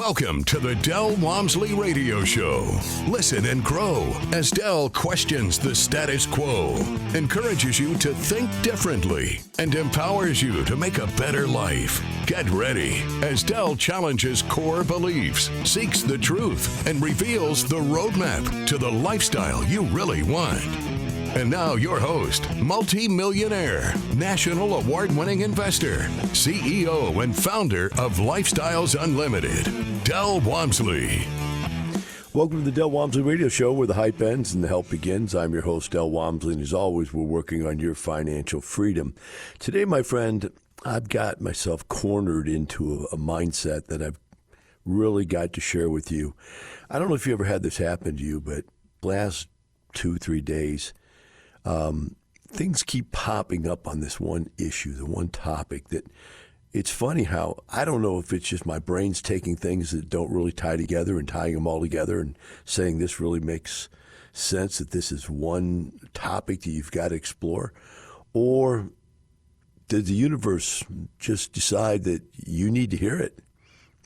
Welcome to the Del Walmsley Radio Show. Listen and grow as Del questions the status quo, encourages you to think differently, and empowers you to make a better life. Get ready as Del challenges core beliefs, seeks the truth, and reveals the roadmap to the lifestyle you really want. And now your host, multi-millionaire, national award-winning investor, CEO and founder of Lifestyles Unlimited, Del Walmsley. Welcome to the Del Walmsley Radio Show, where the hype ends and the help begins. I'm your host, Del Walmsley, and as always, we're working on your financial freedom. Today, my friend, I've got myself cornered into a mindset that I've really got to share with you. I don't know if you ever had this happen to you, but last 2-3 days, things keep popping up on this one issue, the one topic that it's funny how I don't know if it's just my brain's taking things that don't really tie together and tying them all together and saying this really makes sense, that this is one topic that you've got to explore, or did the universe just decide that you need to hear it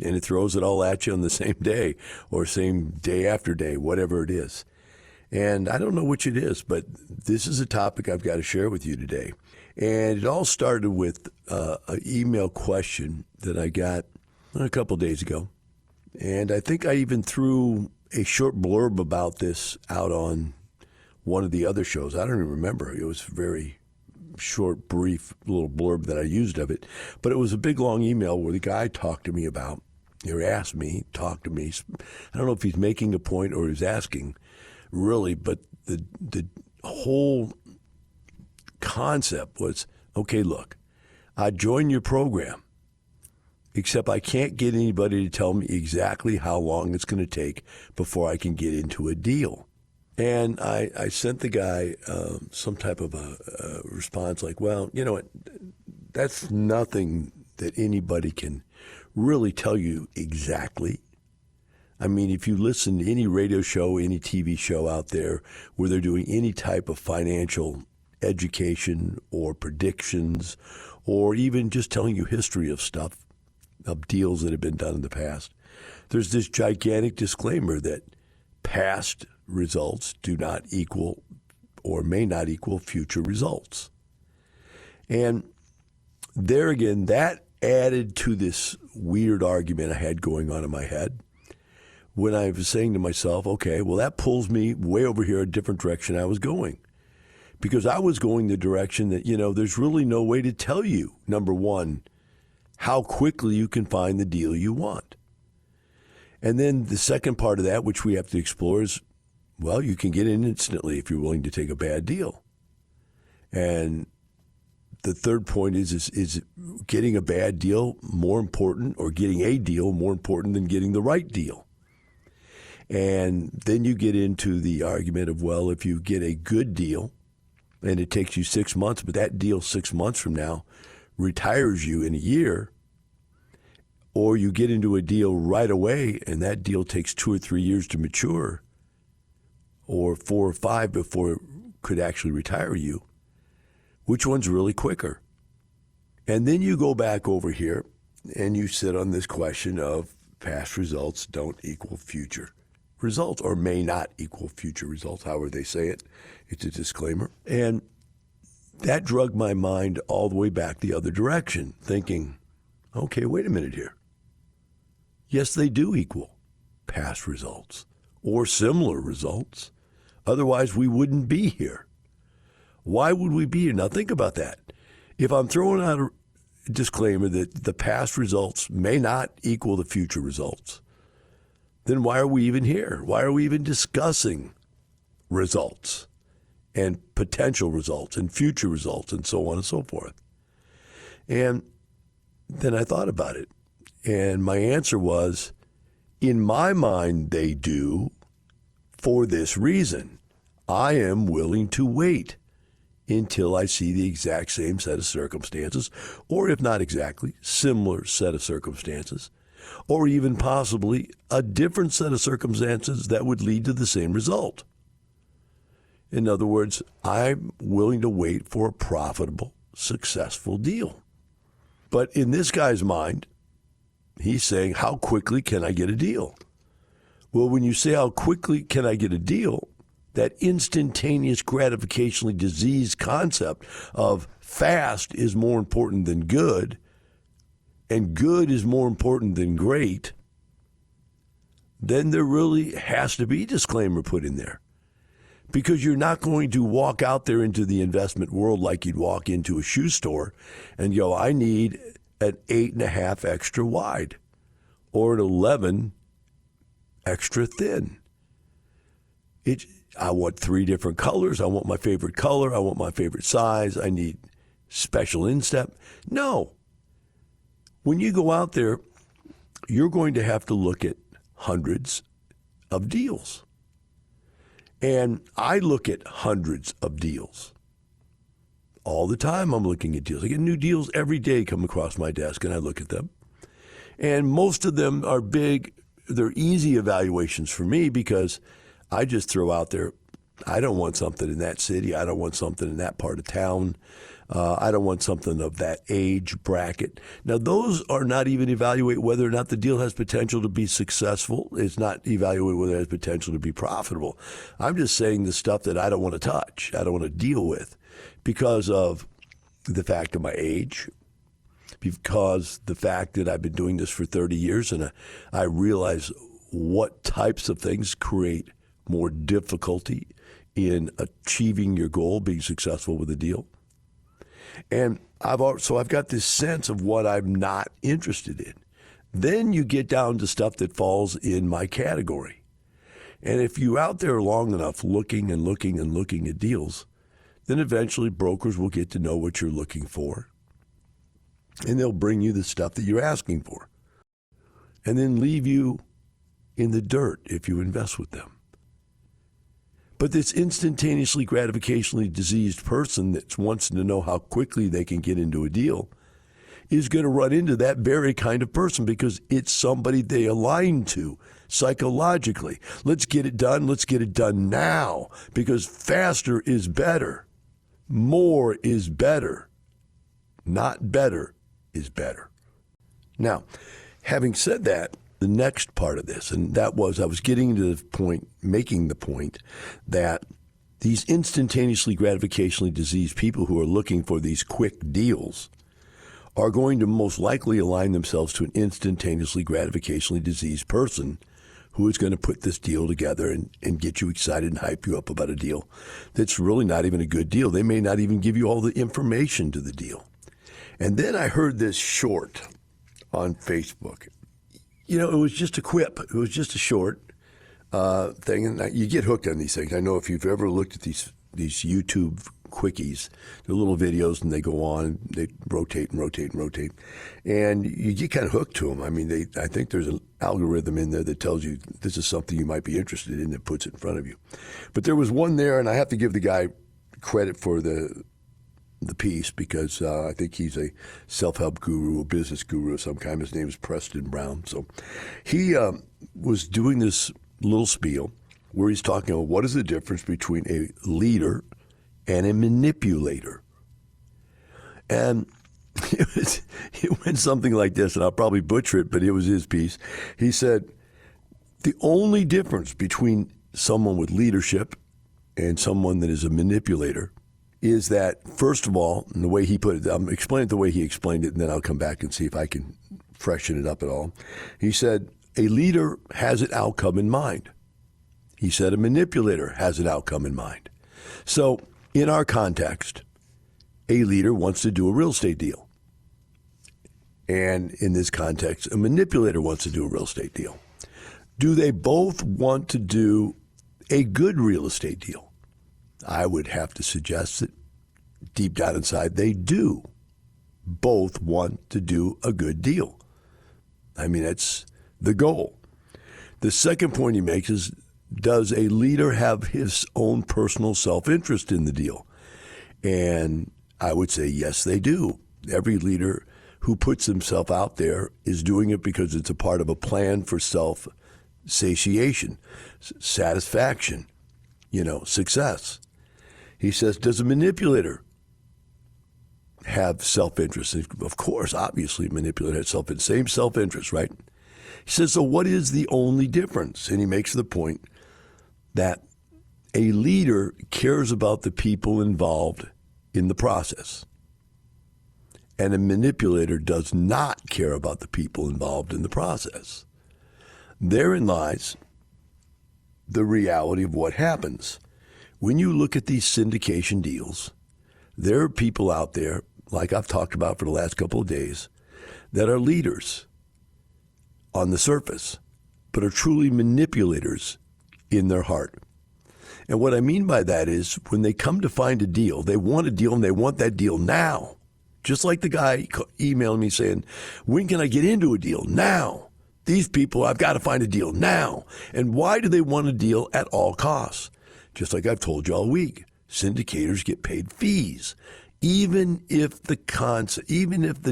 and it throws it all at you on the same day or same day after day, whatever it is. And I don't know which it is, but this is a topic I've got to share with you today. And it all started with an email question that I got a couple days ago. And I think I even threw a short blurb about this out on one of the other shows. I don't even remember. It was a very short, brief little blurb that I used of it. But it was a big, long email where the guy talked to me about, or asked me, talked to me. I don't know if he's making a point or he's asking, really, but the whole concept was, okay, look, I joined your program, except I can't get anybody to tell me exactly how long it's going to take before I can get into a deal. And I sent the guy some type of a response like, well, you know what, that's nothing that anybody can really tell you exactly. I mean, if you listen to any radio show, any TV show out there where they're doing any type of financial education or predictions or even just telling you history of stuff, of deals that have been done in the past, there's this gigantic disclaimer that past results do not equal or may not equal future results. And there again, that added to this weird argument I had going on in my head, when I was saying to myself, okay, well, that pulls me way over here a different direction I was going. Because I was going the direction that, there's really no way to tell you, number one, how quickly you can find the deal you want. And then the second part of that, which we have to explore, is, well, you can get in instantly if you're willing to take a bad deal. And the third point is getting a bad deal more important, or getting a deal more important than getting the right deal? And then you get into the argument of, well, if you get a good deal and it takes you 6 months, but that deal 6 months from now retires you in a year, or you get into a deal right away and that deal takes 2 or 3 years to mature, or 4 or 5 before it could actually retire you, which one's really quicker? And then you go back over here and you sit on this question of past results don't equal future results, or may not equal future results, however they say it. It's a disclaimer. And that drug my mind all the way back the other direction, thinking, okay, wait a minute here. Yes, they do equal past results or similar results. Otherwise, we wouldn't be here. Why would we be here? Now, think about that. If I'm throwing out a disclaimer that the past results may not equal the future results, then why are we even here? Why are we even discussing results and potential results and future results and so on and so forth? And then I thought about it. And my answer was, in my mind, they do for this reason. I am willing to wait until I see the exact same set of circumstances, or if not exactly, similar set of circumstances, or even possibly a different set of circumstances that would lead to the same result. In other words, I'm willing to wait for a profitable, successful deal. But in this guy's mind, He's saying, how quickly can I get a deal? Well, when you say how quickly can I get a deal, that instantaneous gratificationally diseased concept of fast is more important than good and good is more important than great, then there really has to be a disclaimer put in there. Because you're not going to walk out there into the investment world like you'd walk into a shoe store and go, I need an 8.5 extra wide or an 11 extra thin. I want 3 different colors. I want my favorite color. I want my favorite size. I need special instep. No. When you go out there, you're going to have to look at hundreds of deals. And I look at hundreds of deals. All the time I'm looking at deals. I get new deals every day come across my desk, and I look at them. And most of them are big. They're easy evaluations for me because I just throw out there, I don't want something in that city. I don't want something in that part of town. I don't want something of that age bracket. Now, those are not even evaluate whether or not the deal has potential to be successful. It's not evaluate whether it has potential to be profitable. I'm just saying the stuff that I don't want to touch, I don't want to deal with because of the fact of my age, because the fact that I've been doing this for 30 years and I realize what types of things create more difficulty in achieving your goal, being successful with a deal. And I've got this sense of what I'm not interested in. Then you get down to stuff that falls in my category. And if you're out there long enough looking and looking and looking at deals, then eventually brokers will get to know what you're looking for. And they'll bring you the stuff that you're asking for. And then leave you in the dirt if you invest with them. But this instantaneously gratificationally diseased person that wants to know how quickly they can get into a deal is going to run into that very kind of person because it's somebody they align to psychologically. Let's get it done. Let's get it done now because faster is better. More is better. Not better is better. Now, having said that, the next part of this, and that was I was getting to the point, making the point that these instantaneously gratificationally diseased people who are looking for these quick deals are going to most likely align themselves to an instantaneously gratificationally diseased person who is going to put this deal together and get you excited and hype you up about a deal that's really not even a good deal. They may not even give you all the information to the deal. And then I heard this short on Facebook. You know, it was just a quip. It was just a short thing. And you get hooked on these things. I know if you've ever looked at these YouTube quickies, they're little videos and they go on, they rotate and rotate and rotate. And you get kind of hooked to them. I mean, I think there's an algorithm in there that tells you this is something you might be interested in that puts it in front of you. But there was one there, and I have to give the guy credit for the piece because I think he's a self-help guru, a business guru of some kind. His name is Preston Brown. So he was doing this little spiel where he's talking about what is the difference between a leader and a manipulator. And it went something like this, and I'll probably butcher it, but it was his piece. He said, the only difference between someone with leadership and someone that is a manipulator is that, first of all, and the way he put it, I'm explaining it the way he explained it, and then I'll come back and see if I can freshen it up at all. He said, a leader has an outcome in mind. He said a manipulator has an outcome in mind. So in our context, a leader wants to do a real estate deal. And in this context, a manipulator wants to do a real estate deal. Do they both want to do a good real estate deal? I would have to suggest that deep down inside, they do both want to do a good deal. I mean, that's the goal. The second point he makes is, does a leader have his own personal self-interest in the deal? And I would say, yes, they do. Every leader who puts himself out there is doing it because it's a part of a plan for self-satiation, satisfaction, success. He says, does a manipulator have self-interest. Of course, obviously, manipulator has same self-interest, right? He says, so what is the only difference? And he makes the point that a leader cares about the people involved in the process, and a manipulator does not care about the people involved in the process. Therein lies the reality of what happens. When you look at these syndication deals, there are people out there, like I've talked about for the last couple of days, that are leaders on the surface, but are truly manipulators in their heart. And what I mean by that is when they come to find a deal, they want a deal and they want that deal now. Just like the guy emailing me saying, when can I get into a deal? Now. These people, I've got to find a deal now. And why do they want a deal at all costs? Just like I've told you all week, syndicators get paid fees. Even if the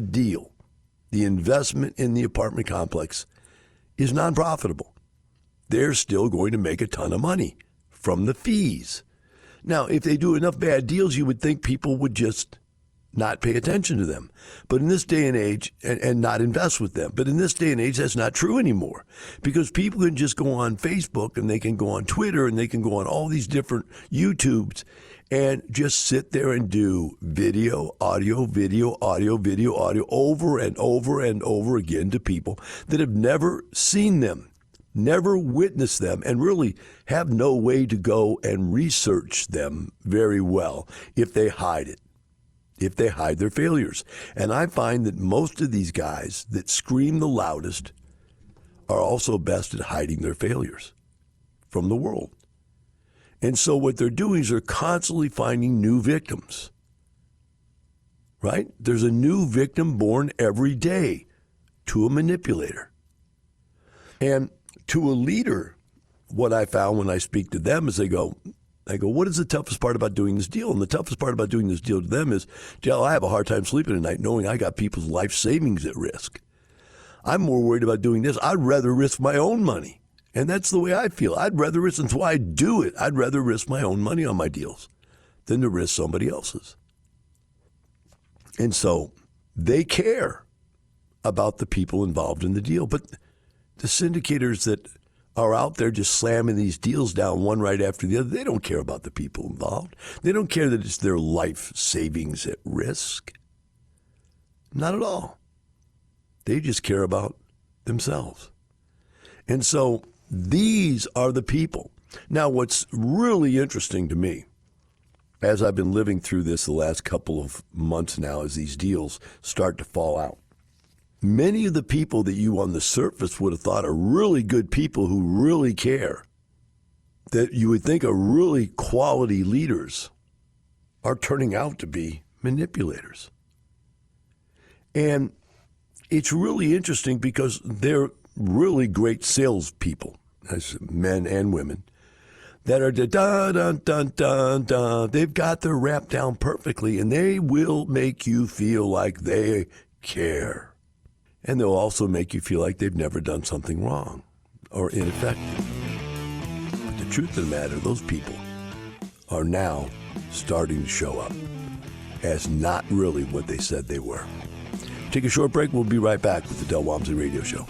deal, the investment in the apartment complex is non-profitable, they're still going to make a ton of money from the fees. Now, if they do enough bad deals, you would think people would just not pay attention to them. But in this day and age, and not invest with them. But in this day and age, that's not true anymore. Because people can just go on Facebook and they can go on Twitter and they can go on all these different YouTubes and just sit there and do video, audio, over and over and over again to people that have never seen them, never witnessed them, and really have no way to go and research them very well if they hide it, if they hide their failures. And I find that most of these guys that scream the loudest are also best at hiding their failures from the world. And so what they're doing is they're constantly finding new victims, right? There's a new victim born every day to a manipulator. And to a leader, what I found when I speak to them is I go, what is the toughest part about doing this deal? And the toughest part about doing this deal to them is, Dale, I have a hard time sleeping at night knowing I got people's life savings at risk. I'm more worried about doing this. I'd rather risk my own money. And that's the way I feel. I'd rather risk, that's why I do it. I'd rather risk my own money on my deals than to risk somebody else's. And so they care about the people involved in the deal. But the syndicators that are out there just slamming these deals down one right after the other, they don't care about the people involved. They don't care that it's their life savings at risk. Not at all. They just care about themselves. And so these are the people. Now, what's really interesting to me, as I've been living through this the last couple of months now, as these deals start to fall out, many of the people that you on the surface would have thought are really good people who really care, that you would think are really quality leaders, are turning out to be manipulators. And it's really interesting because they're really great salespeople, as men and women, that are da-da-dun-dun-dun-dun. They've got their rap down perfectly, and they will make you feel like they care. And they'll also make you feel like they've never done something wrong or ineffective. But the truth of the matter, those people are now starting to show up as not really what they said they were. Take a short break. We'll be right back with the Del Walmsley Radio Show.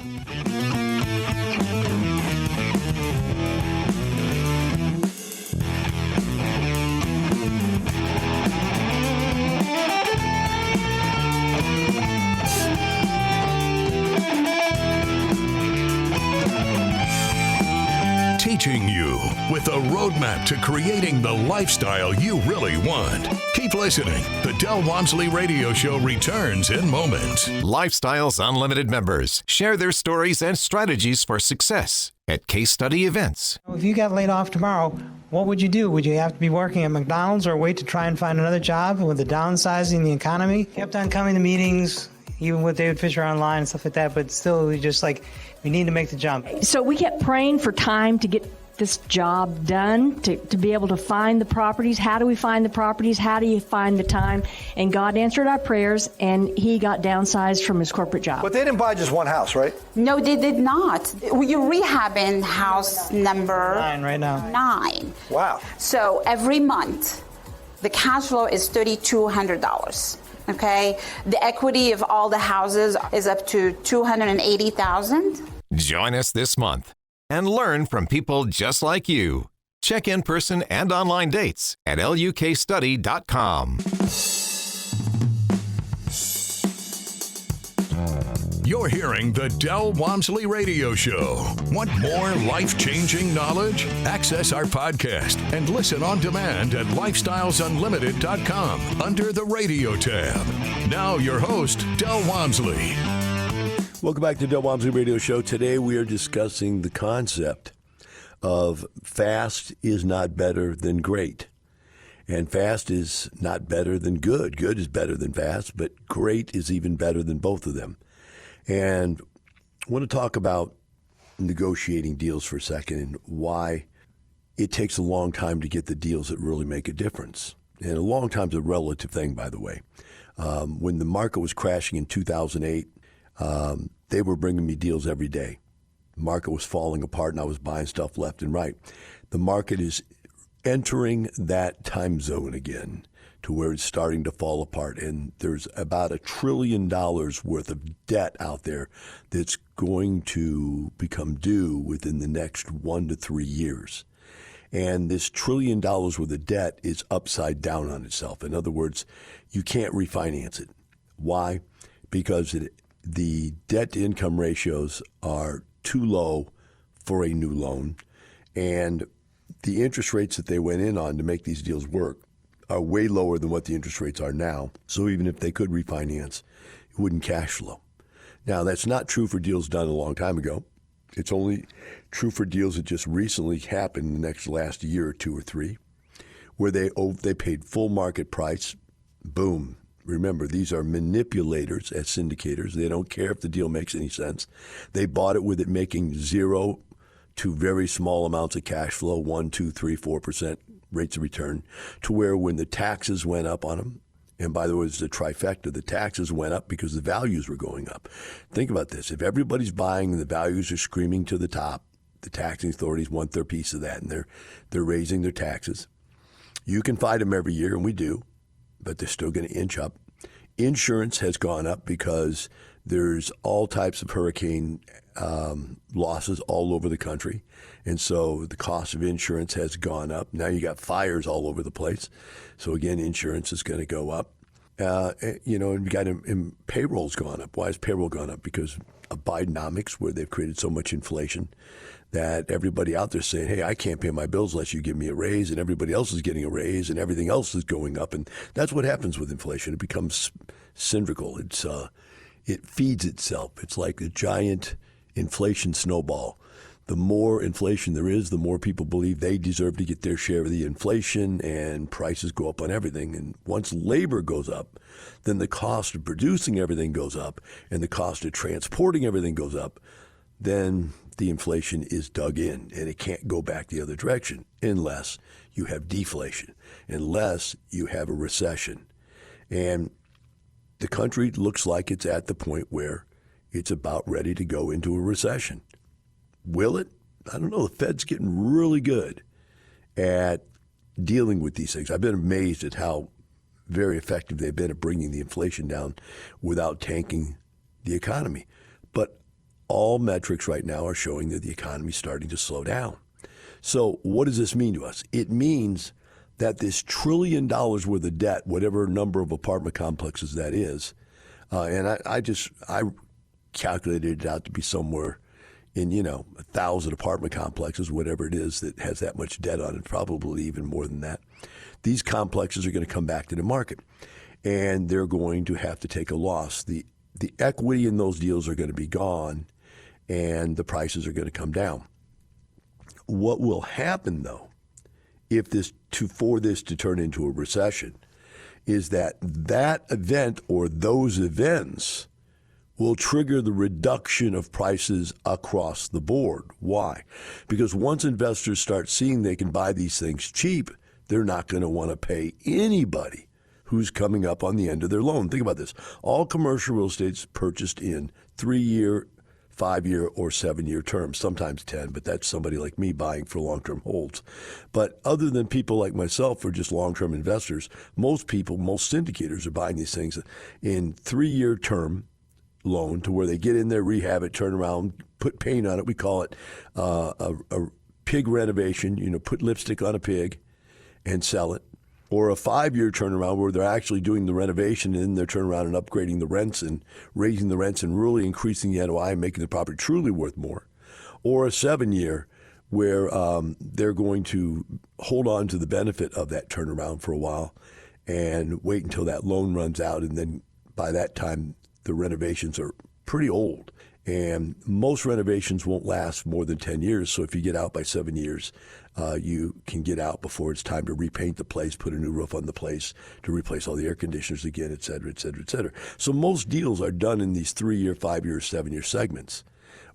Teaching you with a roadmap to creating the lifestyle you really want. Keep listening. The Del Walmsley Radio Show returns in moments. Lifestyles Unlimited members share their stories and strategies for success at case study events. If you got laid off tomorrow, what would you do? Would you have to be working at McDonald's or wait to try and find another job with the downsizing the economy? Kept on coming to meetings, even with David Fisher online and stuff like that, but still we just we need to make the jump. So we kept praying for time to get this job done, to be able to find the properties. How do we find the properties? How do you find the time? And God answered our prayers, and he got downsized from his corporate job. But they didn't buy just one house, right? No, they did not. You're rehabbing house number 9 right now. 9. Wow. So every month, the cash flow is $3,200. Okay, the equity of all the houses is up to $280,000. Join us this month and learn from people just like you. Check in-person and online dates at lukstudy.com. You're hearing the Del Walmsley Radio Show. Want more life-changing knowledge? Access our podcast and listen on demand at lifestylesunlimited.com under the radio tab. Now your host, Del Walmsley. Welcome back to the Del Walmsley Radio Show. Today we are discussing the concept of fast is not better than great. And fast is not better than good. Good is better than fast, but great is even better than both of them. And I want to talk about negotiating deals for a second and why it takes a long time to get the deals that really make a difference. And a long time is a relative thing, by the way. When the market was crashing in 2008, they were bringing me deals every day. The market was falling apart and I was buying stuff left and right. The market is entering that time zone again, to where it's starting to fall apart. And there's about $1 trillion worth of debt out there that's going to become due within the next 1 to 3 years. And this $1 trillion worth of debt is upside down on itself. In other words, you can't refinance it. Why? Because the debt-to-income ratios are too low for a new loan. And the interest rates that they went in on to make these deals work are way lower than what the interest rates are now. So even if they could refinance, it wouldn't cash flow. Now, that's not true for deals done a long time ago. It's only true for deals that just recently happened in the last year or 2 or 3, where they paid full market price. Boom. Remember, these are manipulators as syndicators. They don't care if the deal makes any sense. They bought it with it making 0 to very small amounts of cash flow, 1, 2, 3, 4% rates of return, to where when the taxes went up on them, and by the way, it's the trifecta, the taxes went up because the values were going up. Think about this. If everybody's buying and the values are screaming to the top, the taxing authorities want their piece of that, and they're raising their taxes. You can fight them every year, and we do, but they're still going to inch up. Insurance has gone up because there's all types of hurricane losses all over the country. And so the cost of insurance has gone up. Now you got fires all over the place. So again, insurance is going to go up. And you got payroll's gone up. Why has payroll gone up? Because of Bidenomics, where they've created so much inflation that everybody out there saying, hey, I can't pay my bills unless you give me a raise, and everybody else is getting a raise, and everything else is going up. And that's what happens with inflation. It becomes cylindrical. It feeds itself. It's like a giant inflation snowball. The more inflation there is, the more people believe they deserve to get their share of the inflation, and prices go up on everything. And once labor goes up, then the cost of producing everything goes up, and the cost of transporting everything goes up. Then the inflation is dug in, and it can't go back the other direction unless you have deflation, unless you have a recession. And the country looks like it's at the point where it's about ready to go into a recession. Will it? I don't know. The Fed's getting really good at dealing with these things. I've been amazed at how very effective they've been at bringing the inflation down without tanking the economy. But all metrics right now are showing that the economy is starting to slow down. So what does this mean to us? It means that this $1 trillion worth of debt, whatever number of apartment complexes that is, and I calculated it out to be somewhere in 1,000 apartment complexes, whatever it is that has that much debt on it, probably even more than that. These complexes are going to come back to the market, and they're going to have to take a loss. The equity in those deals are going to be gone, and the prices are going to come down. What will happen, though, for this to turn into a recession, is that event or those events will trigger the reduction of prices across the board. Why? Because once investors start seeing they can buy these things cheap, they're not going to want to pay anybody who's coming up on the end of their loan. Think about this. All commercial real estate's purchased in 3-year 5-year or 7-year terms, sometimes 10, but that's somebody like me buying for long-term holds. But other than people like myself who are just long-term investors, most people, most syndicators are buying these things in 3-year term loan to where they get in there, rehab it, turn around, put paint on it. We call it a pig renovation, put lipstick on a pig and sell it. Or a 5-year turnaround where they're actually doing the renovation and then they're turning around and upgrading the rents and raising the rents and really increasing the NOI and making the property truly worth more. Or a 7-year where they're going to hold on to the benefit of that turnaround for a while and wait until that loan runs out. And then by that time, the renovations are pretty old. And most renovations won't last more than 10 years. So if you get out by 7 years, you can get out before it's time to repaint the place, put a new roof on the place, to replace all the air conditioners again, et cetera, et cetera, et cetera. So most deals are done in these 3-year, 5-year, 7-year segments.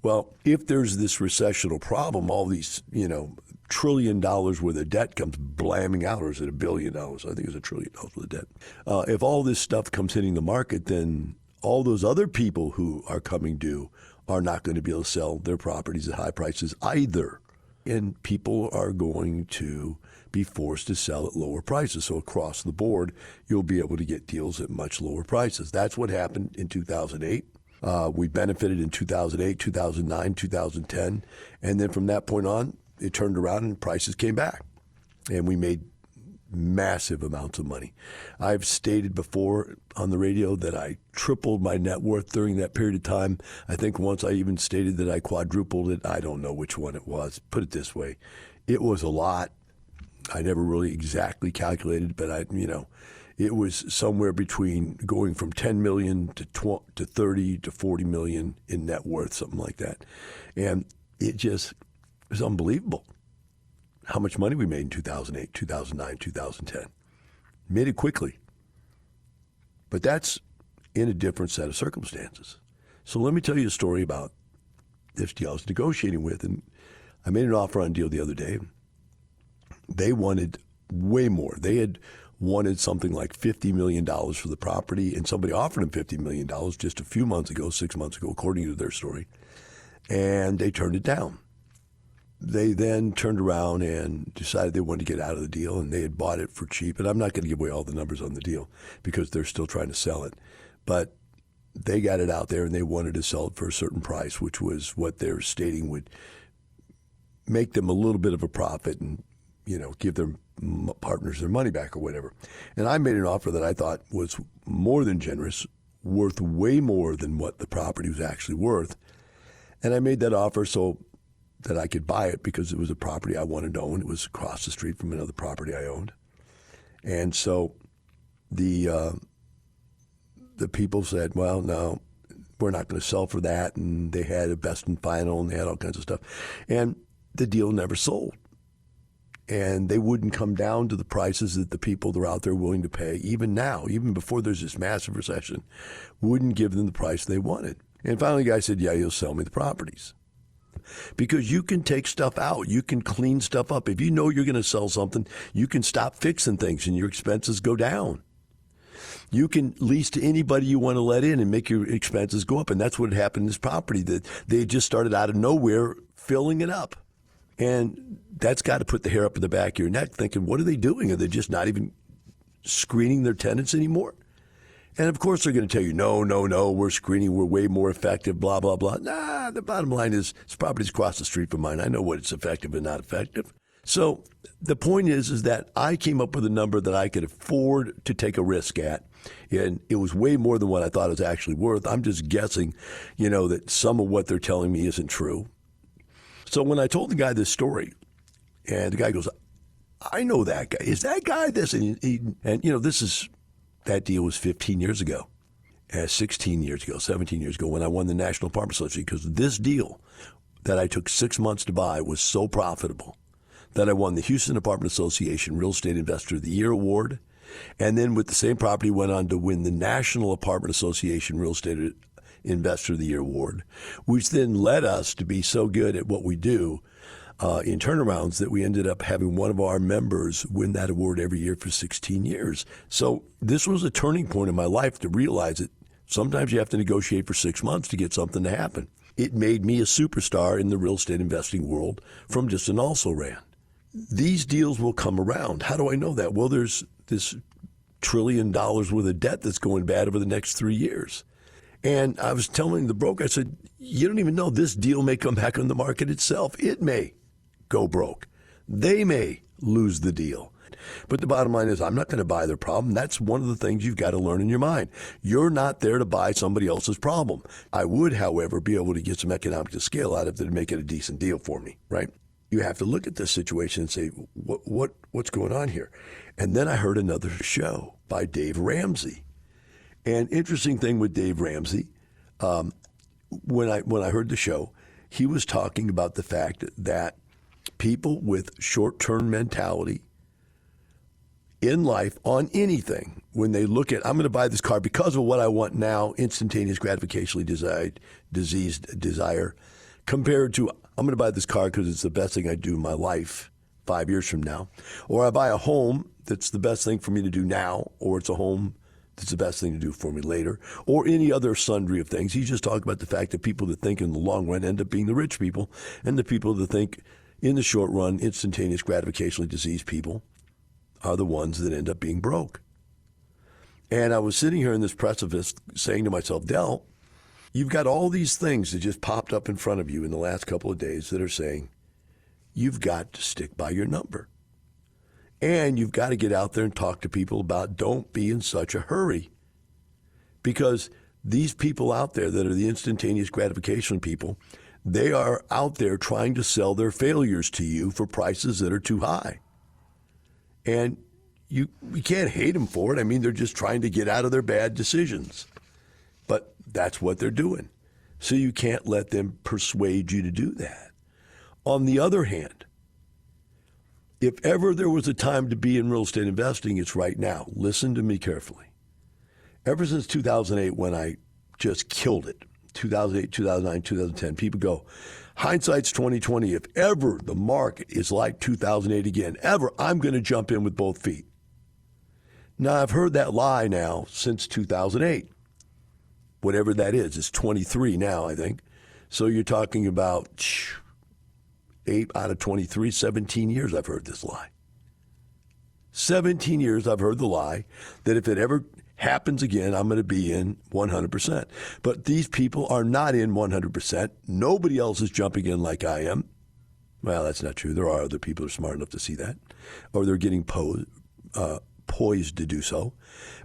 Well, if there's this recessional problem, all these, $1 trillion worth of debt comes blamming out, or is it $1 billion? I think it's $1 trillion worth of debt. If all this stuff comes hitting the market, then all those other people who are coming due are not going to be able to sell their properties at high prices either. And people are going to be forced to sell at lower prices. So across the board, you'll be able to get deals at much lower prices. That's what happened in 2008. We benefited in 2008, 2009, 2010. And then from that point on, it turned around and prices came back. And we made massive amounts of money. I've stated before on the radio that I tripled my net worth during that period of time. I think once I even stated that I quadrupled it. I don't know which one it was. Put it this way. It was a lot. I never really exactly calculated, but it was somewhere between going from 10 million to 30 to 40 million in net worth, something like that. And it just was unbelievable how much money we made in 2008, 2009, 2010. Made it quickly. But that's in a different set of circumstances. So let me tell you a story about this deal I was negotiating with. And I made an offer on a deal the other day. They wanted way more. They had wanted something like $50 million for the property, and somebody offered them $50 million just a few months ago, 6 months ago, according to their story. And they turned it down. They then turned around and decided they wanted to get out of the deal, and they had bought it for cheap. And I'm not going to give away all the numbers on the deal because they're still trying to sell it. But they got it out there, and they wanted to sell it for a certain price, which was what they're stating would make them a little bit of a profit and, give their partners their money back or whatever. And I made an offer that I thought was more than generous, worth way more than what the property was actually worth. And I made that offer so that I could buy it because it was a property I wanted to own. It was across the street from another property I owned. And so the people said, well, no, we're not going to sell for that. And they had a best and final, and they had all kinds of stuff. And the deal never sold. And they wouldn't come down to the prices that the people that are out there willing to pay, even now, even before there's this massive recession, wouldn't give them the price they wanted. And finally the guy said, yeah, you'll sell me the properties. Because you can take stuff out. You can clean stuff up. If you know you're going to sell something, you can stop fixing things and your expenses go down. You can lease to anybody you want to let in and make your expenses go up. And that's what happened in this property, that they just started out of nowhere filling it up. And that's got to put the hair up in the back of your neck thinking, what are they doing? Are they just not even screening their tenants anymore? And of course they're going to tell you, no, we're screening, we're way more effective, blah, blah, blah. Nah, the bottom line is this property's across the street from mine. I know what it's effective and not effective. So the point is that I came up with a number that I could afford to take a risk at. And it was way more than what I thought it was actually worth. I'm just guessing, that some of what they're telling me isn't true. So when I told the guy this story, and the guy goes, I know that guy. Is that guy this? That deal was 15 years ago, 16 years ago, 17 years ago when I won the National Apartment Association, because this deal that I took 6 months to buy was so profitable that I won the Houston Apartment Association Real Estate Investor of the Year Award. And then with the same property went on to win the National Apartment Association Real Estate Investor of the Year Award, which then led us to be so good at what we do in turnarounds that we ended up having one of our members win that award every year for 16 years. So this was a turning point in my life to realize that sometimes you have to negotiate for 6 months to get something to happen. It made me a superstar in the real estate investing world from just an also-ran. These deals will come around. How do I know that? Well, there's this $1 trillion worth of debt that's going bad over the next 3 years. And I was telling the broker, I said, you don't even know this deal may come back on the market itself. It may go broke. They may lose the deal. But the bottom line is I'm not going to buy their problem. That's one of the things you've got to learn in your mind. You're not there to buy somebody else's problem. I would, however, be able to get some economic scale out of it to make it a decent deal for me, right? You have to look at this situation and say, what's going on here? And then I heard another show by Dave Ramsey. And interesting thing with Dave Ramsey, when I heard the show, he was talking about the fact that people with short-term mentality in life on anything, when they look at, I'm going to buy this car because of what I want now, instantaneous gratification desire, compared to I'm going to buy this car because it's the best thing I do in my life 5 years from now. Or I buy a home that's the best thing for me to do now, or it's a home that's the best thing to do for me later, or any other sundry of things. He's just talking about the fact that people that think in the long run end up being the rich people, and the people that think in the short run, instantaneous gratification disease people are the ones that end up being broke. And I was sitting here in this precipice saying to myself, Del, you've got all these things that just popped up in front of you in the last couple of days that are saying you've got to stick by your number. And you've got to get out there and talk to people about don't be in such a hurry. Because these people out there that are the instantaneous gratification people, they are out there trying to sell their failures to you for prices that are too high. And you can't hate them for it. I mean, they're just trying to get out of their bad decisions. But that's what they're doing. So you can't let them persuade you to do that. On the other hand, if ever there was a time to be in real estate investing, it's right now. Listen to me carefully. Ever since 2008, when I just killed it, 2008, 2009, 2010, people go, hindsight's 2020. If ever the market is like 2008 again, ever, I'm going to jump in with both feet. Now, I've heard that lie now since 2008. Whatever that is, it's 23 now, I think. So you're talking about 8 out of 23, 17 years I've heard this lie. 17 years I've heard the lie that if it ever happens again, I'm going to be in 100%. But these people are not in 100%. Nobody else is jumping in like I am. Well, that's not true. There are other people who are smart enough to see that, or they're getting poised to do so.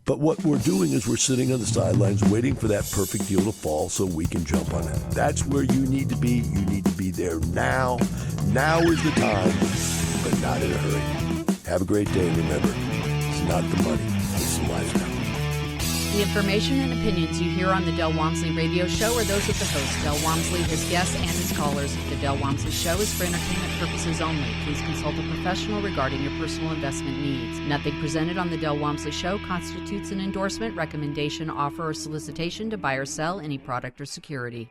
But what we're doing is we're sitting on the sidelines waiting for that perfect deal to fall so we can jump on it. That's where you need to be. You need to be there now. Now is the time, but not in a hurry. Have a great day, and remember, it's not the money, it's the lifestyle. The information and opinions you hear on the Del Walmsley radio show are those of the host, Del Walmsley, his guests, and his callers. The Del Walmsley show is for entertainment purposes only. Please consult a professional regarding your personal investment needs. Nothing presented on the Del Walmsley show constitutes an endorsement, recommendation, offer, or solicitation to buy or sell any product or security.